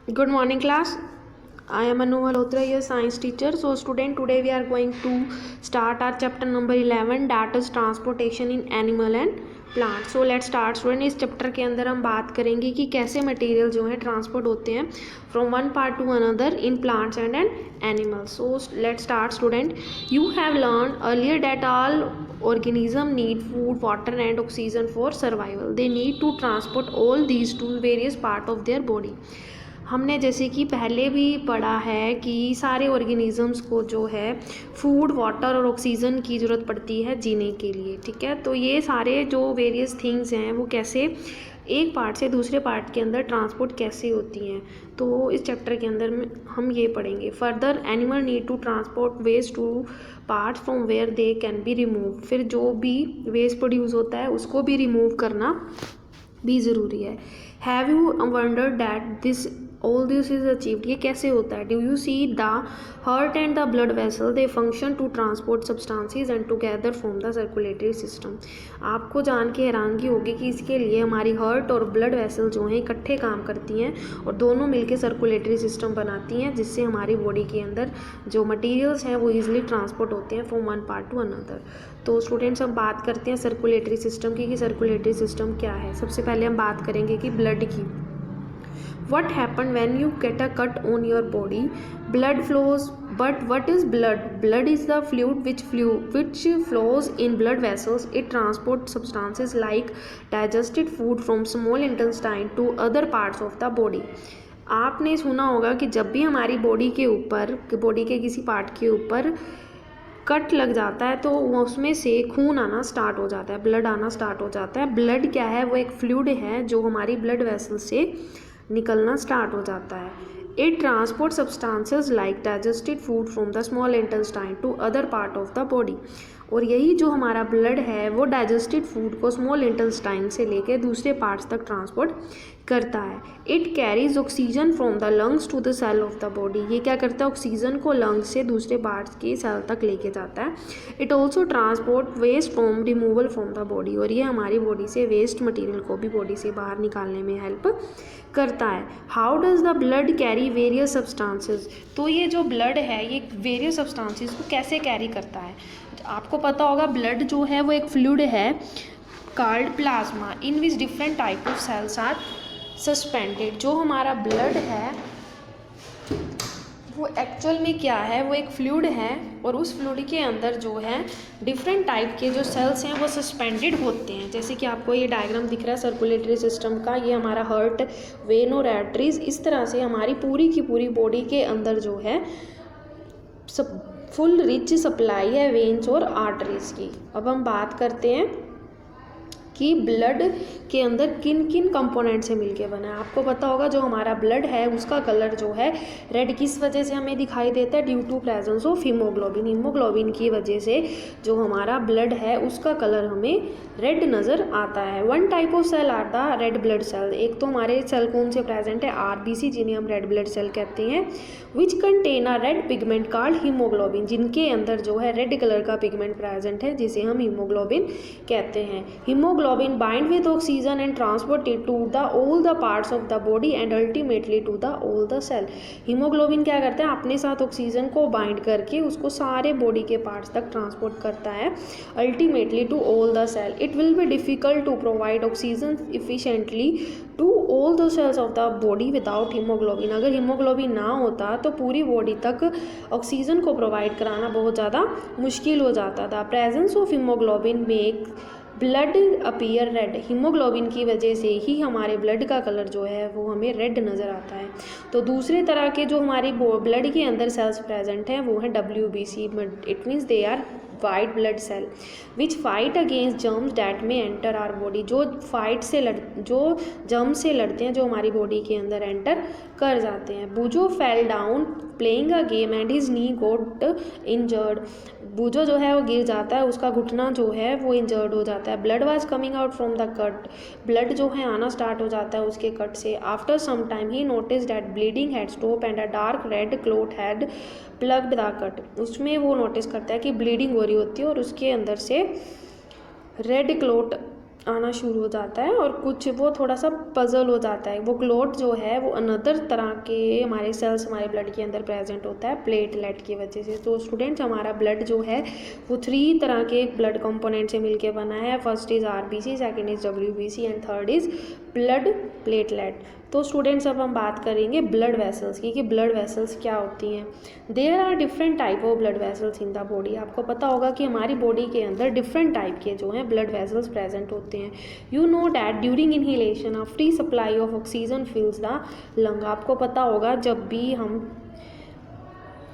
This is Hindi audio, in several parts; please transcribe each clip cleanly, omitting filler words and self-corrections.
Good morning, class. I am Anu Malhotra, your science teacher. So, student, today we are going to start our chapter number 11, that is transportation in animal and plant. So, let's start. Student, इस चैप्टर के अंदर हम बात करेंगे कि कैसे मटेरियल जो है ट्रांसपोर्ट होते हैं from one part two another in plants and animals. So, let's start, student. You have learned earlier that all organisms need food, water and oxygen for survival. They need to transport all these to various part of their body. हमने जैसे कि पहले भी पढ़ा है कि सारे ऑर्गेनिजम्स को जो है फूड, वाटर और ऑक्सीजन की ज़रूरत पड़ती है जीने के लिए. ठीक है, तो ये सारे जो वेरियस थिंग्स हैं वो कैसे एक पार्ट से दूसरे पार्ट के अंदर ट्रांसपोर्ट कैसे होती हैं, तो इस चैप्टर के अंदर हम ये पढ़ेंगे. Further, animal need to transport waste to part from where they can be remove. फिर जो भी वेस्ट प्रोड्यूस होता है उसको भी रिमूव करना भी ज़रूरी है. Have you wondered that this all this is achieved? ये कैसे होता है? Do you see the heart and the blood vessel, they function to transport substances and together form the circulatory system. आपको जान के हैरानगी होगी कि इसके लिए हमारी हार्ट और ब्लड वेसल जो हैं इकट्ठे काम करती हैं और दोनों मिलके सर्कुलेटरी सिस्टम बनाती हैं, जिससे हमारी बॉडी के अंदर जो मटेरियल्स हैं वो ईजिली ट्रांसपोर्ट होते हैं from one part two another. तो स्टूडेंट्स हम बात करते हैं सर्कुलेटरी सिस्टम की कि सर्कुलेटरी सिस्टम क्या है. सबसे पहले हम बात करेंगे कि ब्लड की. What happened when you get a cut on your body? Blood flows. But what is blood? Blood is the fluid which flows in blood vessels. It transports substances like digested food from small intestine to other parts of the body. आपने सुना होगा कि जब भी हमारी बॉडी के किसी पार्ट के ऊपर कट लग जाता है तो उसमें से खून आना स्टार्ट हो जाता है, ब्लड आना स्टार्ट हो जाता है. ब्लड क्या है? वो एक फ्लूइड है जो हमारी ब्लड वेसल से निकलना स्टार्ट हो जाता है. It transport substances like digested food from the small intestine to other part of the body. और यही जो हमारा ब्लड है वो डाइजेस्टेड फूड को स्मॉल इंटेस्टाइन से लेकर दूसरे पार्ट्स तक ट्रांसपोर्ट करता है. It carries oxygen from the lungs to the cell of the body. ये क्या करता है? ऑक्सीजन को लंग्स से दूसरे पार्ट्स के सेल तक लेके जाता है. It also transport waste from removal from the body. और ये हमारी बॉडी से वेस्ट मटीरियल को भी बॉडी से बाहर निकालने में हेल्प करता है. How does the blood carry various substances? तो ये जो ब्लड है ये वेरियस सब्सटेंसेस को कैसे कैरी करता है? आपको पता होगा ब्लड जो है वो एक फ्लूइड है called plasma in which different type of cells are suspended. जो हमारा ब्लड है वो एक्चुअल में क्या है? वो एक फ्लूइड है और उस फ्लूइड के अंदर जो है डिफरेंट टाइप के जो सेल्स हैं वो सस्पेंडेड होते हैं. जैसे कि आपको ये डायग्राम दिख रहा है सर्कुलेटरी सिस्टम का, ये हमारा हार्ट, वेन और आर्टरीज. इस तरह से हमारी पूरी की पूरी बॉडी के अंदर जो है सब फुल रिच सप्लाई है वेन्स और आर्टरीज की. अब हम बात करते हैं कि ब्लड के अंदर किन किन कंपोनेंट से मिलके बना है. आपको पता होगा जो हमारा ब्लड है उसका कलर जो है रेड किस वजह से हमें दिखाई देता है? Due to presence of haemoglobin. Haemoglobin की वजह से जो हमारा ब्लड है उसका कलर हमें रेड नज़र आता है. One type of cell are the red blood cell. एक तो हमारे सेल कौन से प्रेजेंट है? RBC, जिन्हें हम रेड ब्लड सेल कहते हैं. Which contain a red pigment called haemoglobin. जिनके अंदर जो है रेड कलर का पिगमेंट प्रेजेंट है जिसे हम हीमोग्लोबिन कहते हैं. Haemoglobin bind with oxygen and transported to the all the parts of the body and ultimately to the all the cell. Haemoglobin क्या करता है? अपने साथ ऑक्सीजन को बाइंड करके उसको सारे बॉडी के पार्ट्स तक ट्रांसपोर्ट करता है, ultimately to all the cell. It will be difficult to provide oxygen efficiently to all the cells of the body without haemoglobin. अगर हीमोग्लोबिन ना होता तो पूरी बॉडी तक ऑक्सीजन को प्रोवाइड कराना बहुत ज़्यादा मुश्किल हो जाता था. Presence of haemoglobin make blood appear red. Haemoglobin की वजह से ही हमारे ब्लड का कलर जो है वो हमें रेड नज़र आता है. तो दूसरे तरह के जो हमारी ब्लड के अंदर सेल्स प्रेजेंट हैं वो हैं WBC. It means they are white blood cell which fight against germs that may enter our body. जो जर्म से लड़ते हैं, जो हमारी बॉडी के अंदर एंटर कर जाते हैं. Boojo fell down playing a game and his knee got injured. Boojo जो है वो गिर जाता है, उसका घुटना जो है वो इंजर्ड हो जाता है. Blood was coming out from the cut. Blood जो है आना स्टार्ट हो जाता है उसके कट से. After some time he notice that bleeding had stop and a dark red clot had plugged the cut. उसमें वो नोटिस करता है कि ब्लीडिंग हो रही होती है और उसके अंदर से रेड क्लॉट आना शुरू हो जाता है और कुछ वो थोड़ा सा पजल हो जाता है। वो क्लॉट जो है वो अनदर तरह के हमारे सेल्स हमारे ब्लड के अंदर प्रेजेंट होता है प्लेटलेट की वजह से। तो स्टूडेंट्स हमारा ब्लड जो है वो 3 तरह के ब्लड कंपोनेंट से मिलके बना है। First is RBC, second is WBC and third is blood platelet. तो स्टूडेंट्स अब हम बात करेंगे ब्लड वेसल्स की कि ब्लड वेसल्स क्या होती हैं। There are different type of blood vessels in the body. आपको पता होगा कि हमारी बॉडी के अंदर डिफरेंट टाइप के जो हैं ब्लड वेसल्स प्रेजेंट होते हैं। You know that during inhalation a free supply of oxygen फिल्स the lung. आपको पता होगा जब भी हम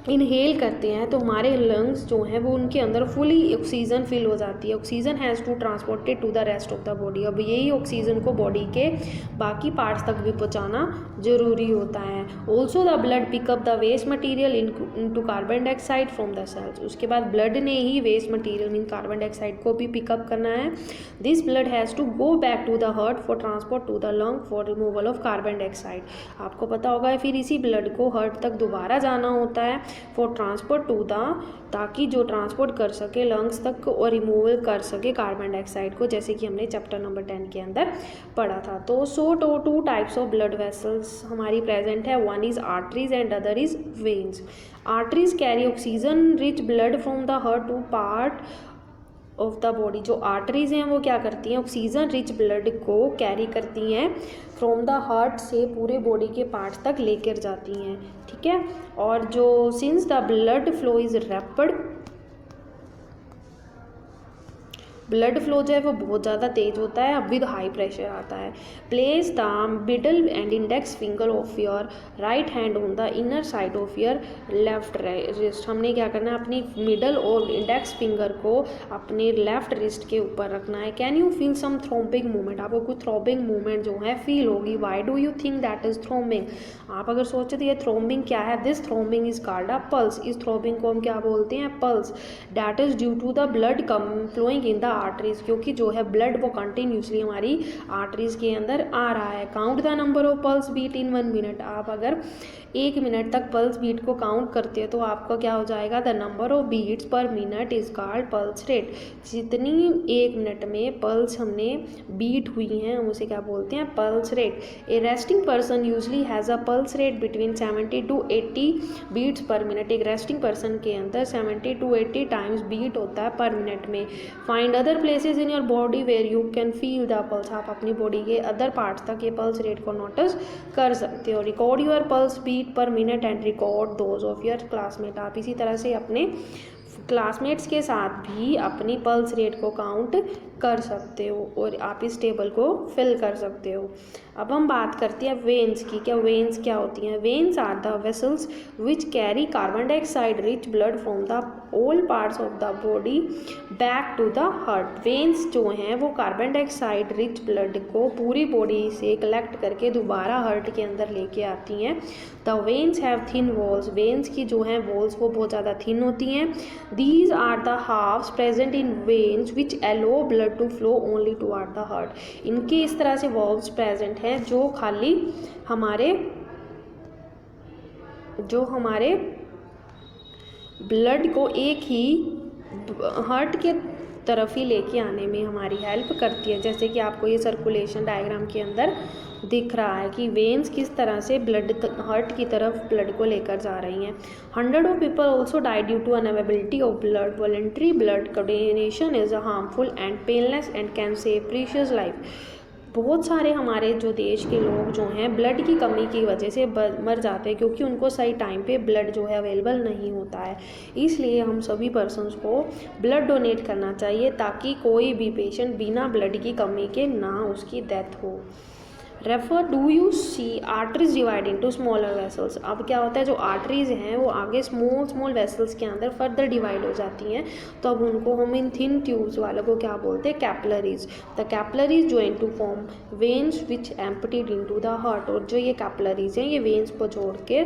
इनहेल करते हैं तो हमारे लंग्स जो हैं वो उनके अंदर फुली ऑक्सीजन फिल हो जाती है। Oxygen has to transported to the rest of the body. अब यही ऑक्सीजन को बॉडी के बाकी पार्ट्स तक भी पहुंचाना जरूरी होता है। Also the blood pick up the waste material into carbon dioxide from the cells. उसके बाद ब्लड ने ही waste material mean carbon dioxide को भी पिकअप करना है। This blood has to go back to the heart for transport to the lung for removal of carbon dioxide. आपको पता होगा फिर इसी ब्लड को हार्ट तक दोबारा जाना होता है फॉर ट्रांसपोर्ट टू द, ताकि जो ट्रांसपोर्ट कर सके लंग्स तक और रिमूवल कर सके कार्बन डाइऑक्साइड को, जैसे कि हमने चैप्टर नंबर 10 के अंदर पढ़ा था। तो two types of blood vessels हमारी प्रेजेंट है। One is arteries and other is veins. Arteries carry oxygen rich blood from the heart to part of the body. जो आर्टरीज हैं वो क्या करती हैं, ऑक्सीजन रिच ब्लड को कैरी करती हैं फ्रॉम द हार्ट से पूरे बॉडी के पार्ट्स तक लेकर जाती हैं, ठीक है। और जो since the blood flow is rapid, blood flow जो है वो बहुत ज़्यादा तेज होता है, अब विद हाई प्रेशर आता है। Place the middle and index finger of your right hand on the inner side of your left wrist. हमने क्या करना है, अपनी मिडल और इंडेक्स फिंगर को अपने लेफ्ट रिस्ट के ऊपर रखना है। Can you feel some throbbing movement. आपको कुछ थ्रोम्बिंग मूवमेंट जो है फील होगी। Why do you think that is throbbing. आप अगर सोचते ये थ्रोम्बिंग क्या है, this throbbing is called a pulse. इस थ्रोम्बिंग को हम क्या बोलते हैं, pulse. That is due to the blood flowing in the arteries, क्योंकि जो है ब्लड वो कंटिन्यूसली हमारी आर्टरीज के अंदर आ रहा है। Count the number of pulse beat in 1 minute. आप अगर 1 मिनट तक पल्स बीट को काउंट करते हैं तो आपका क्या हो जाएगा, the number of beats per minute is called pulse rate. जितनी 1 मिनट में पल्स हमने बीट हुई हैं हम उसे क्या बोलते हैं, pulse rate. A resting person usually has a pulse rate between 70 to 80 beats per minute. एक रेस्टिंग पर्सन के अंदर 70 to 80 टाइम्स बीट होता है पर मिनट में। Find other places in your body where you can feel the pulse. आप अपनी बॉडी के अदर पार्ट्स तक ये पल्स रेट को नोटिस कर सकते हो। Record your pulse beat per minute and record those of your classmate. आप इसी तरह से अपने क्लासमेट्स के साथ भी अपनी पल्स रेट को काउंट कर सकते हो और आप इस टेबल को फिल कर सकते हो। अब हम बात करते हैं वेन्स की। क्या वेन्स क्या होती हैं, veins are the vessels which carry carbon dioxide rich blood from the all parts of the body back to the heart. Veins जो हैं वो कार्बन डाइऑक्साइड रिच ब्लड को पूरी बॉडी से कलेक्ट करके दोबारा हार्ट के अंदर लेके आती हैं। The veins have thin walls. Veins की जो हैं वॉल्स वो बहुत ज़्यादा थिन होती हैं। These are the valves present in veins which allow blood to flow only toward the heart. इनके इस तरह से वॉल्व्स प्रेजेंट हैं जो खाली हमारे ब्लड को एक ही हार्ट के तरफ ही लेके आने में हमारी हेल्प करती है। जैसे कि आपको ये सर्कुलेशन डायग्राम के अंदर दिख रहा है कि वेन्स किस तरह से ब्लड हार्ट की तरफ ब्लड को लेकर जा रही हैं। 100 of people also die due to unavailability of blood. Voluntary blood donation is harmful and painless and can save precious life. बहुत सारे हमारे जो देश के लोग जो हैं ब्लड की कमी की वजह से मर जाते हैं क्योंकि उनको सही टाइम पे ब्लड जो है अवेलेबल नहीं होता है। इसलिए हम सभी पर्सन्स को ब्लड डोनेट करना चाहिए ताकि कोई भी पेशेंट बिना ब्लड की कमी के ना उसकी डेथ हो। Refer do you see arteries divide into smaller vessels. अब क्या होता है, जो आर्टरीज हैं वो आगे स्मॉल वेसल्स के अंदर फर्दर डिवाइड हो जाती हैं, तो अब उनको हम इन थिन ट्यूब्स वालों को क्या बोलते हैं, capillaries. The capillaries join to form veins which emptied into the heart. और जो ये कैपिलरीज हैं ये वेन्स को जोड़ के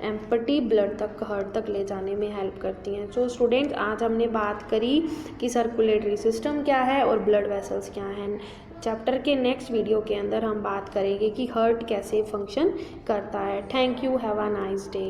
एम्पटी ब्लड तक हार्ट तक ले जाने में हेल्प करती हैं। तो स्टूडेंट्स आज हमने बात करी कि सर्कुलेटरी सिस्टम क्या है और ब्लड वेसल्स क्या हैं। चैप्टर के नेक्स्ट वीडियो के अंदर हम बात करेंगे कि हार्ट कैसे फंक्शन करता है। Thank you, have a nice day.